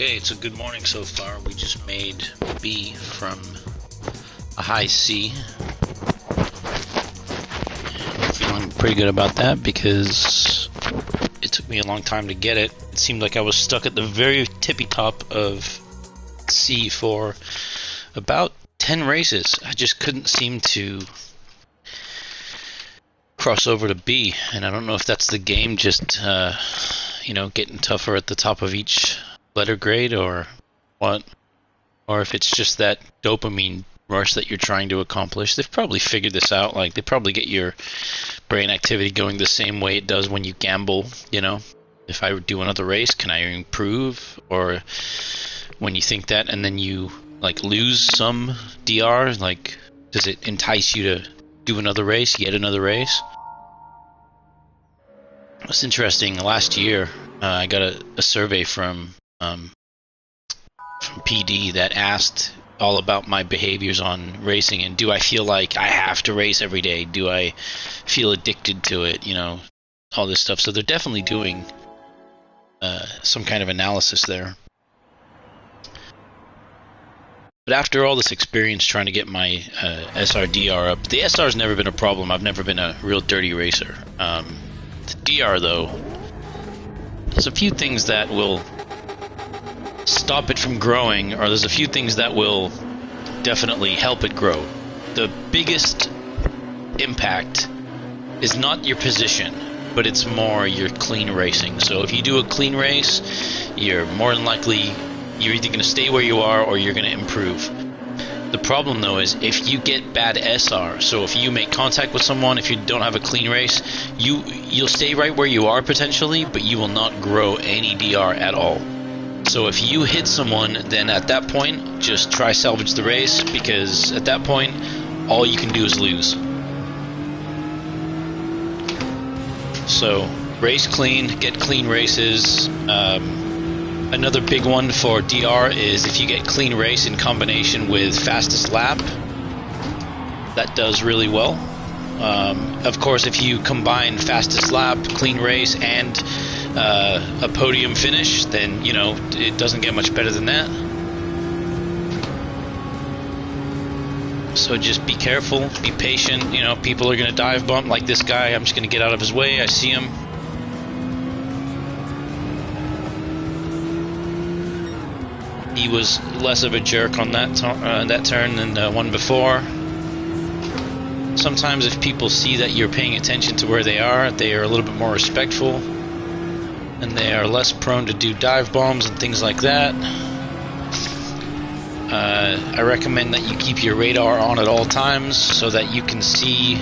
Okay, it's a good morning so far. We just made B from a high C. I'm feeling pretty good about that because it took me a long time to get it. It seemed like I was stuck at the very tippy top of C for about 10 races. I just couldn't seem to cross over to B, and I don't know if that's the game just, getting tougher at the top of each letter grade or what, or if it's just that dopamine rush that you're trying to accomplish. They've probably figured this out. Like, they probably get your brain activity going the same way it does when you gamble, If I do another race, can I improve? Or when you think that and then you, lose some DR, does it entice you to do another race, yet another race? It's interesting. Last year, I got a survey from PD that asked all about my behaviors on racing, and do I feel like I have to race every day? Do I feel addicted to it? All this stuff. So they're definitely doing some kind of analysis there. But after all this experience trying to get my SRDR up, the SR's never been a problem. I've never been a real dirty racer. The DR, though, there's a few things that will stop it from growing, or there's a few things that will definitely help it grow. The biggest impact is not your position, but it's more your clean racing. So if you do a clean race, you're more than likely, you're either going to stay where you are or you're going to improve. The problem, though, is if you get bad SR, so if you make contact with someone, if you don't have a clean race, you'll stay right where you are potentially, but you will not grow any DR at all. So if you hit someone, then at that point, just try salvage the race, because at that point, all you can do is lose. So race clean, get clean races. Another big one for DR is if you get clean race in combination with fastest lap, that does really well. Of course, if you combine fastest lap, clean race, and a podium finish, then, it doesn't get much better than that. So just be careful, be patient. People are going to dive bump like this guy. I'm just going to get out of his way. I see him. He was less of a jerk on that turn than the one before. Sometimes if people see that you're paying attention to where they are a little bit more respectful, and they are less prone to do dive bombs and things like that. I recommend that you keep your radar on at all times so that you can see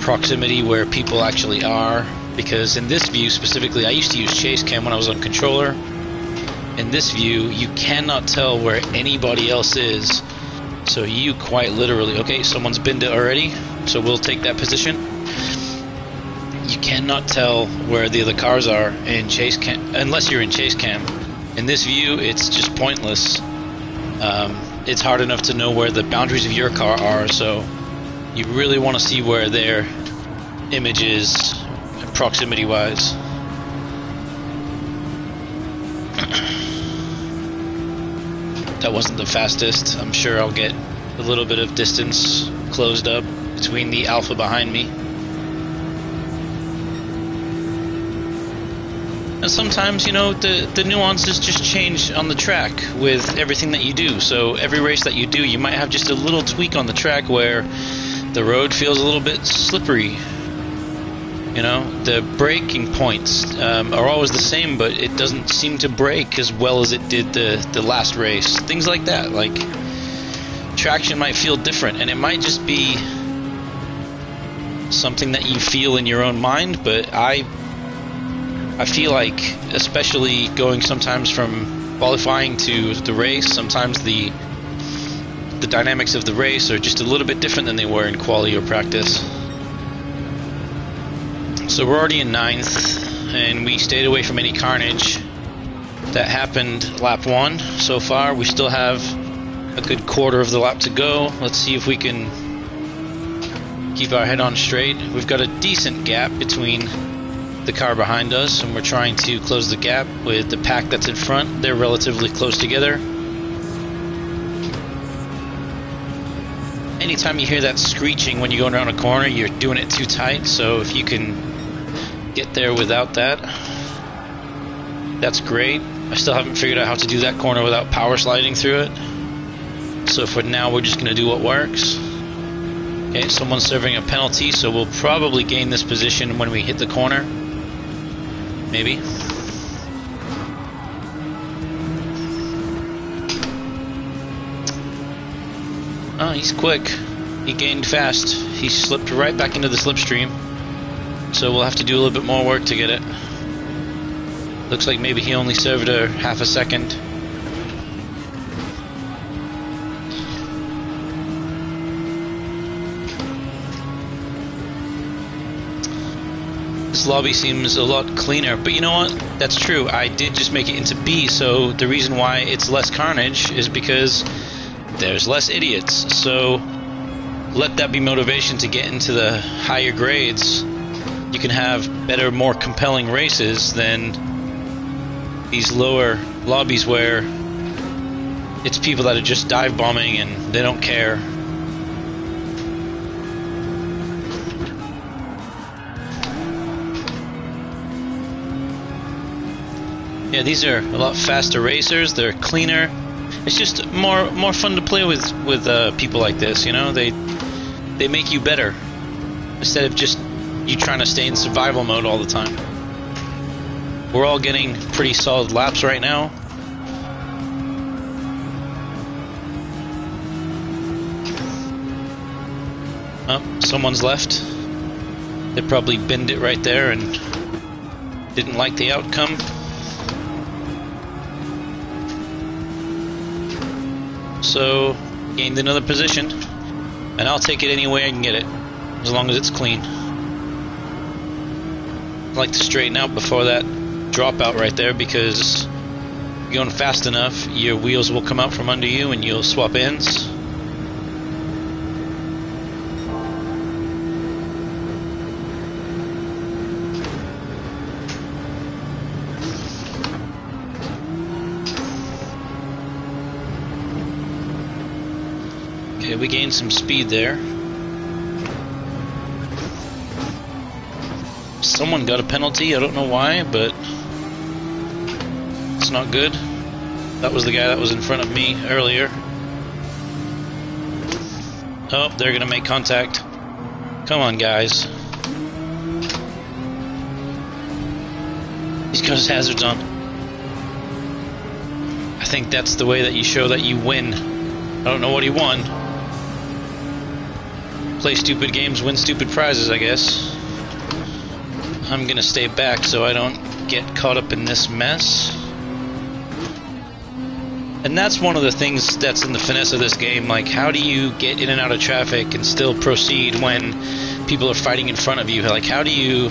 proximity where people actually are, because in this view specifically, I used to use chase cam when I was on controller. In this view, you cannot tell where anybody else is, so you quite literally, okay, someone's binned it already, so we'll take that position. You cannot tell where the other cars are in chase cam, unless you're in chase cam. In this view, it's just pointless. It's hard enough to know where the boundaries of your car are, so you really want to see where their image is, proximity-wise. That wasn't the fastest. I'm sure I'll get a little bit of distance closed up between the Alpha behind me. And sometimes, the nuances just change on the track with everything that you do. So every race that you do, you might have just a little tweak on the track where the road feels a little bit slippery. The braking points are always the same, but it doesn't seem to brake as well as it did the last race. Things like that. Traction might feel different, and it might just be something that you feel in your own mind, but I feel like, especially going sometimes from qualifying to the race, sometimes the dynamics of the race are just a little bit different than they were in quali or practice. So we're already in 9th, and we stayed away from any carnage. That happened lap 1 so far. We still have a good quarter of the lap to go. Let's see if we can keep our head on straight. We've got a decent gap between the car behind us, and we're trying to close the gap with the pack that's in front. They're relatively close together. Anytime you hear that screeching when you're going around a corner, you're doing it too tight, so if you can get there without that, that's great. I still haven't figured out how to do that corner without power sliding through it. So for now, we're just going to do what works. Okay, someone's serving a penalty, so we'll probably gain this position when we hit the corner. Maybe. Oh, he's quick. He gained fast. He slipped right back into the slipstream. So we'll have to do a little bit more work to get it. Looks like maybe he only served her half a second. This lobby seems a lot cleaner, but you know what? That's true. I did just make it into B, so the reason why it's less carnage is because there's less idiots. So let that be motivation to get into the higher grades. You can have better, more compelling races than these lower lobbies where it's people that are just dive bombing and they don't care. Yeah, these are a lot faster racers. They're cleaner. It's just more fun to play with people like this. You know, they make you better instead of just you trying to stay in survival mode all the time. We're all getting pretty solid laps right now. Oh, someone's left. They probably binned it right there and didn't like the outcome. So, gained another position, and I'll take it any way I can get it, as long as it's clean. I like to straighten out before that dropout right there, because you're going fast enough, your wheels will come out from under you and you'll swap ends. Okay, we gained some speed there. Someone got a penalty, I don't know why, but it's not good. That was the guy that was in front of me earlier. Oh, they're gonna make contact. Come on, guys. He's got his hazards on. I think that's the way that you show that you win. I don't know what he won. Play stupid games, win stupid prizes, I guess. I'm gonna stay back so I don't get caught up in this mess. And that's one of the things that's in the finesse of this game. Like, how do you get in and out of traffic and still proceed when people are fighting in front of you? Like, how do you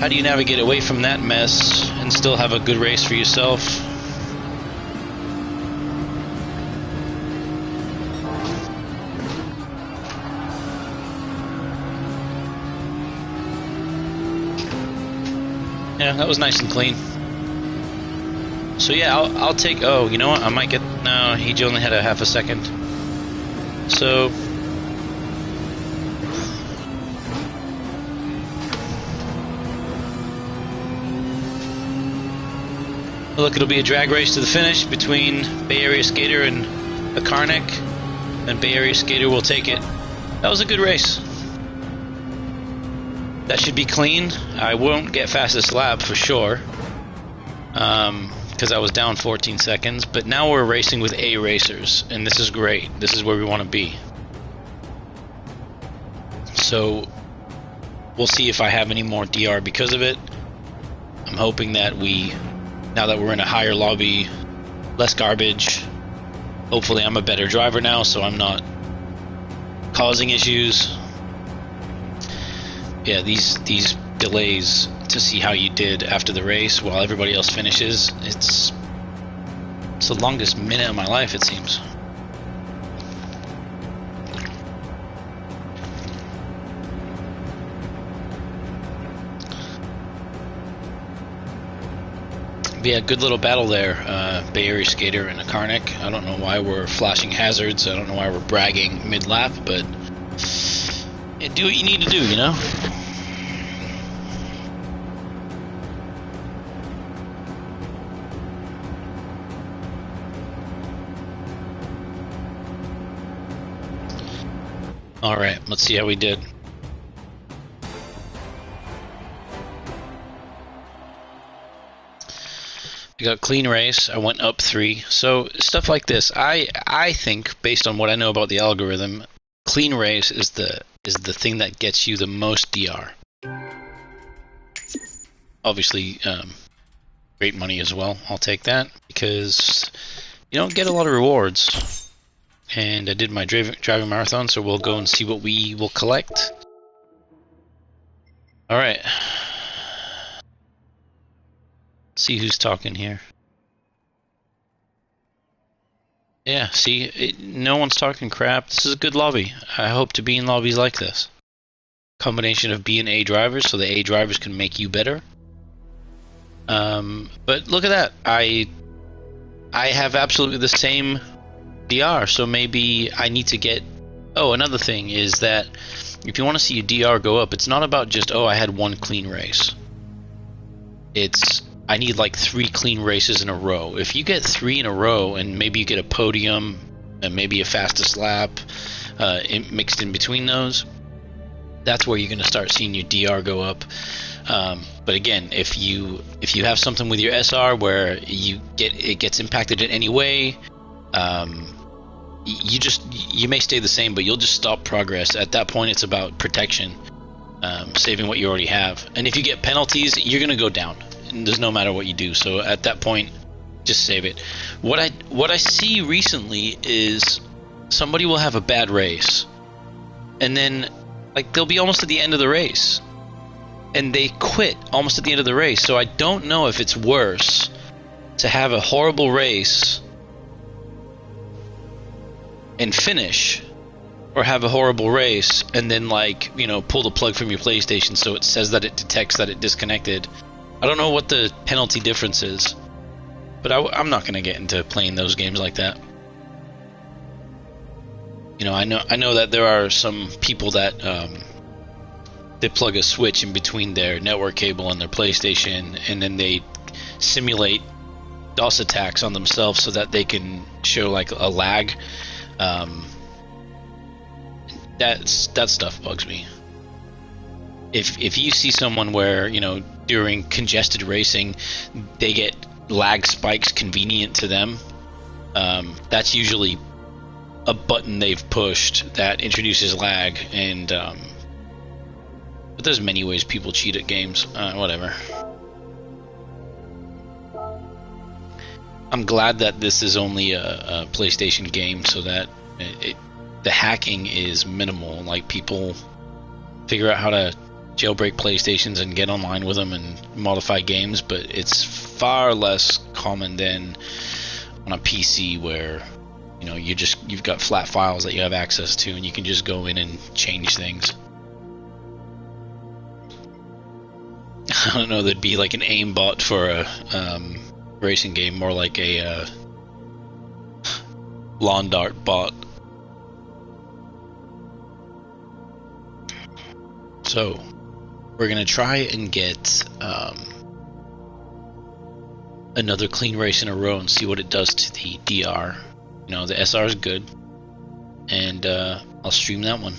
navigate away from that mess and still have a good race for yourself? Yeah, that was nice and clean. So yeah, I'll take. Oh, you know what? I might get. No, he only had a half a second. So look, it'll be a drag race to the finish between Bay Area Skater and Akarnik, and Bay Area Skater will take it. That was a good race. That should be clean. I won't get fastest lap for sure, because I was down 14 seconds, but now we're racing with A racers, and this is great. This is where we want to be. So we'll see if I have any more DR because of it. I'm hoping that now that we're in a higher lobby, less garbage, hopefully I'm a better driver now, so I'm not causing issues. Yeah, these delays to see how you did after the race while everybody else finishes, it's the longest minute of my life, it seems. Yeah, good little battle there. Bay Area Skater and a Karnak. I don't know why we're flashing hazards. I don't know why we're bragging mid-lap, but yeah, do what you need to do, you know? Alright, let's see how we did. I got clean race. I went up 3. So stuff like this, I think, based on what I know about the algorithm, clean race is the thing that gets you the most DR. Obviously, great money as well. I'll take that because you don't get a lot of rewards. And I did my driving marathon, so we'll go and see what we will collect. All right. See who's talking here. Yeah, see, no one's talking crap. This is a good lobby. I hope to be in lobbies like this. Combination of B and A drivers, so the A drivers can make you better. But look at that. I have absolutely the same DR, so maybe I need to get... Oh, another thing is that if you want to see your DR go up, it's not about just, oh, I had one clean race. It's... I need like 3 clean races in a row. If you get 3 in a row and maybe you get a podium and maybe a fastest lap mixed in between those, that's where you're going to start seeing your DR go up. But again, if you have something with your SR where it gets impacted in any way, you may stay the same, but you'll just stop progress. At that point, it's about protection, saving what you already have. And if you get penalties, you're going to go down. There's no matter what you do. So at that point, just save it. What I see recently is somebody will have a bad race, and then like they'll be almost at the end of the race, and they quit almost at the end of the race. So I don't know if it's worse to have a horrible race and finish, or have a horrible race and then, like, you know, pull the plug from your PlayStation so it says that it detects that it disconnected. I don't know what the penalty difference is, but I'm not going to get into playing those games like that. You know, I know that there are some people that they plug a switch in between their network cable and their PlayStation, and then they simulate DOS attacks on themselves so that they can show like a lag. That stuff bugs me. If you see someone where, you know, during congested racing they get lag spikes convenient to them, that's usually a button they've pushed that introduces lag. And but there's many ways people cheat at games. Whatever. I'm glad that this is only a PlayStation game, so that the hacking is minimal. Like, people figure out how to jailbreak PlayStations and get online with them and modify games, but it's far less common than on a PC where, you know, you've got flat files that you have access to and you can just go in and change things. I don't know, there'd be like an aimbot for a racing game, more like a lawn dart bot. So we're gonna try and get another clean race in a row and see what it does to the DR. You know, the SR is good, and I'll stream that one.